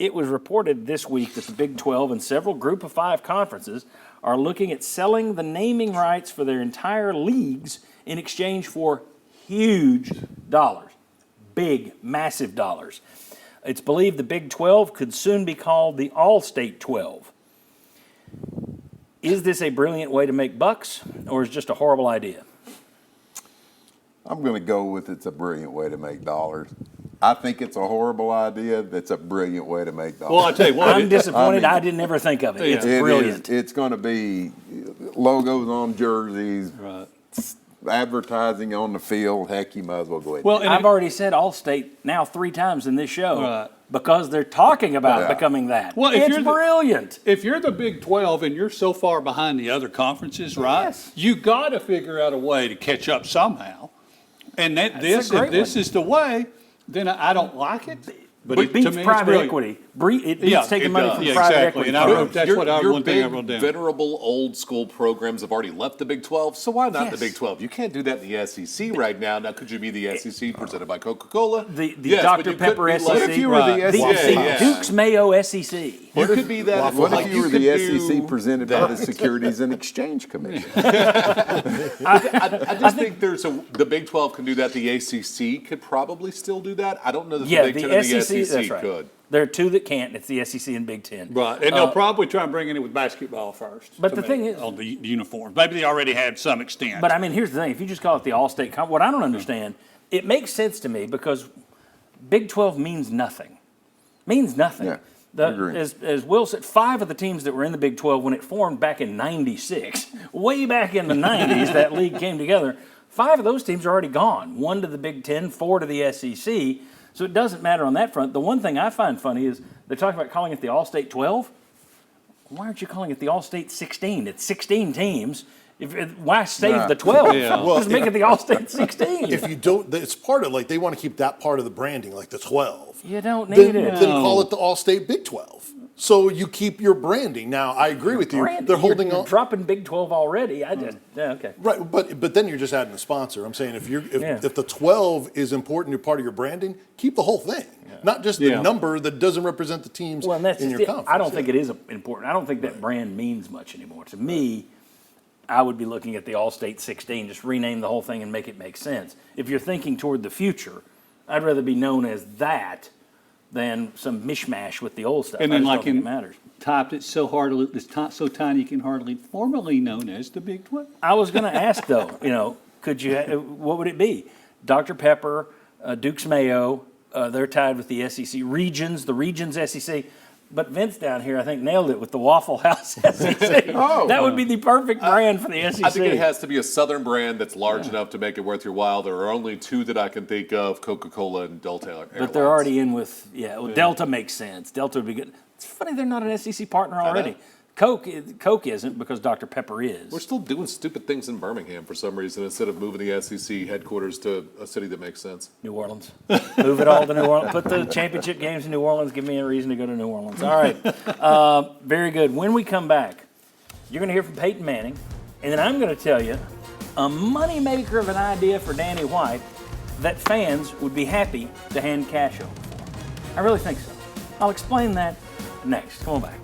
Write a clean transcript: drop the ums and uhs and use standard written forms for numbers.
It was reported this week that the Big 12 and several Group of Five conferences are looking at selling the naming rights for their entire leagues in exchange for huge dollars. Big, massive dollars. It's believed the Big 12 could soon be called the All-State 12. Is this a brilliant way to make bucks, or is it just a horrible idea? I'm going to go with it's a brilliant way to make dollars. I think it's a horrible idea. That's a brilliant way to make dollars. Well, I tell you what, I'm disappointed. I didn't ever think of it. It's brilliant. It's going to be logos on jerseys, right. advertising on the field. Heck, you might as well go ahead. Well, I've already said All-State now 3 times in this show Right. because they're talking about becoming that. Well, if it's you're brilliant. If you're the Big 12 and you're so far behind the other conferences, right? Yes. You got to figure out a way to catch up somehow. And a great if this one. is the way, then I don't like it. But It beats private equity. It beats taking money from private exactly. equity. And I wrote, that's Your one thing I big, wrote down. venerable old school programs have already left the Big 12, so why not Yes. the Big 12? You can't do that in the SEC right now. Now, could you be the SEC presented by Coca-Cola? The Yes, Dr. but you Pepper couldn't be SEC. like- What if you were the Right. SEC? The Duke's Mayo SEC. You could be that. What like, if you were could the do SEC presented by the that. Securities and Exchange Commission? I just think the Big 12 can do that. The ACC could probably still do that. I don't know that Yeah, the Big Ten the and the SEC, SEC that's right. could. There are 2 that can't. It's the SEC and Big Ten. Right, and they'll probably try and bring it in with basketball first. But to the me, thing is- on the uniforms, maybe they already had some extent. But I mean, here's the thing: if you just call it the All-State, what I don't understand, it makes sense to me because Big 12 means nothing. Means nothing. Yeah, agree. As Will said, 5 of the teams that were in the Big 12 when it formed back in '96, way back in the '90s, that league came together. 5 of those teams are already gone. 1 to the Big 10, 4 to the SEC. So it doesn't matter on that front. The one thing I find funny is they're talking about calling it the All-State 12. Why aren't you calling it the All-State 16? It's 16 teams. Why save the 12? Yeah. Just make it the All-State 16. If you don't, it's part of, like, they want to keep that part of the branding, like the 12. You don't need Then, it. then call it the All-State Big 12. So you keep your branding. Now, I agree with you. Brand- They're holding you're on. dropping Big 12 already. I just, yeah, okay. Right, but then you're just adding a sponsor. I'm saying if Yeah. the 12 is important, you're part of your branding, keep the whole thing, not just the Yeah. number that doesn't represent the teams Well, and that's in just your it. conference. I don't think it is important. I don't think that brand means much anymore. To me, I would be looking at the All-State 16, just rename the whole thing and make it make sense. If you're thinking toward the future, I'd rather be known as that than some mishmash with the old stuff. And I then just like don't think in it matters. typed it so hard, so tiny you can hardly formerly known as the Big 12. I was going to ask though, could you? What would it be? Dr. Pepper, Duke's Mayo. They're tied with the SEC regions. The regions SEC. But Vince down here, I think, nailed it with the Waffle House SEC. That would be the perfect brand for the SEC. I think it has to be a Southern brand that's large enough to make it worth your while. There are only 2 that I can think of: Coca-Cola and Delta Airlines. But they're already in with, Delta makes sense. Delta would be good. It's funny they're not an SEC partner already. Coke isn't because Dr. Pepper is. We're still doing stupid things in Birmingham for some reason instead of moving the SEC headquarters to a city that makes sense. New Orleans. Move it all to New Orleans. Put the championship games in New Orleans. Give me a reason to go to New Orleans. All right. Very good. When we come back, you're going to hear from Peyton Manning, and then I'm going to tell you a moneymaker of an idea for Danny White that fans would be happy to hand cash over for. I really think so. I'll explain that next. Come on back.